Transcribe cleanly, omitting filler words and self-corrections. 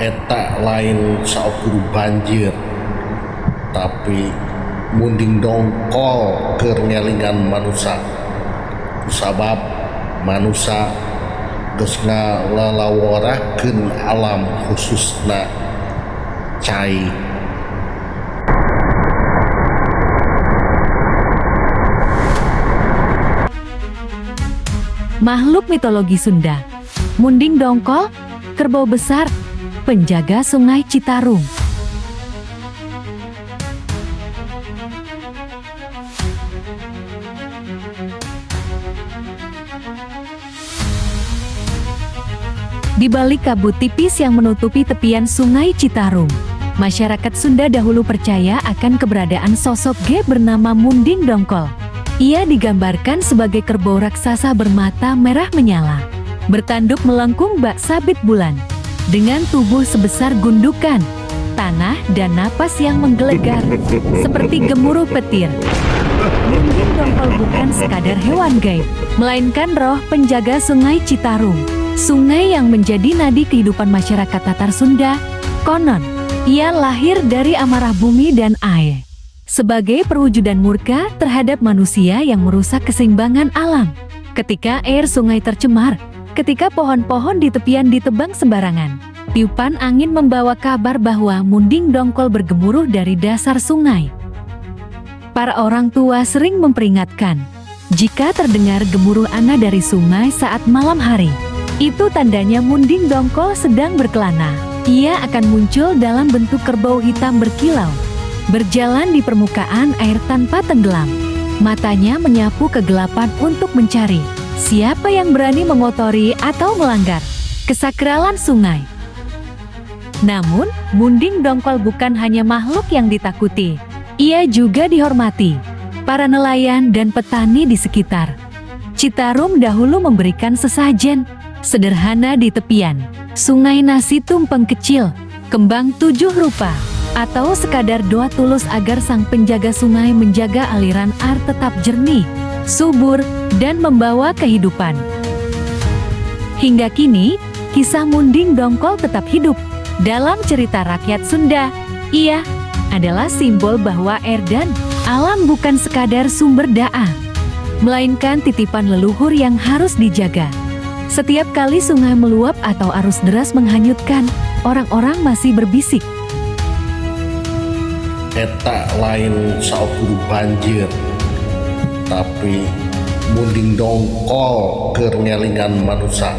Eta lain saukur banjir, tapi munding dongkol keur ngelingan manusia. Sabab manusia geus ngalalaworakeun alam khususna cai. Makhluk mitologi Sunda, munding dongkol, kerbau besar, penjaga Sungai Citarum. Di balik kabut tipis yang menutupi tepian Sungai Citarum, masyarakat Sunda dahulu percaya akan keberadaan sosok Ge bernama Munding Dongkol. Ia digambarkan sebagai kerbau raksasa bermata merah menyala, bertanduk melengkung bak sabit bulan, dengan tubuh sebesar gundukan, tanah dan napas yang menggelegar, seperti gemuruh petir. Munding Dongkol bukan sekadar hewan gaib, melainkan roh penjaga Sungai Citarum, sungai yang menjadi nadi kehidupan masyarakat Tatar Sunda. Konon, ia lahir dari amarah bumi dan air, sebagai perwujudan murka terhadap manusia yang merusak keseimbangan alam. Ketika air sungai tercemar, ketika pohon-pohon di tepian ditebang sembarangan, tiupan angin membawa kabar bahwa Munding Dongkol bergemuruh dari dasar sungai. Para orang tua sering memperingatkan, jika terdengar gemuruh ana dari sungai saat malam hari, itu tandanya Munding Dongkol sedang berkelana. Ia akan muncul dalam bentuk kerbau hitam berkilau, berjalan di permukaan air tanpa tenggelam. Matanya menyapu kegelapan untuk mencari siapa yang berani mengotori atau melanggar kesakralan sungai. Namun, Munding Dongkol bukan hanya makhluk yang ditakuti. Ia juga dihormati para nelayan dan petani di sekitar. Citarum dahulu memberikan sesajen sederhana di tepian sungai, nasi tumpeng kecil, kembang 7 rupa, atau sekadar doa tulus agar sang penjaga sungai menjaga aliran air tetap jernih, subur, dan membawa kehidupan. Hingga kini, kisah Munding Dongkol tetap hidup dalam cerita rakyat Sunda. Ia adalah simbol bahwa air dan alam bukan sekadar sumber daya, melainkan titipan leluhur yang harus dijaga. Setiap kali sungai meluap atau arus deras menghanyutkan, orang-orang masih berbisik, Eta lain saukur banjir, tapi munding dongkol keur ngelingan manusia.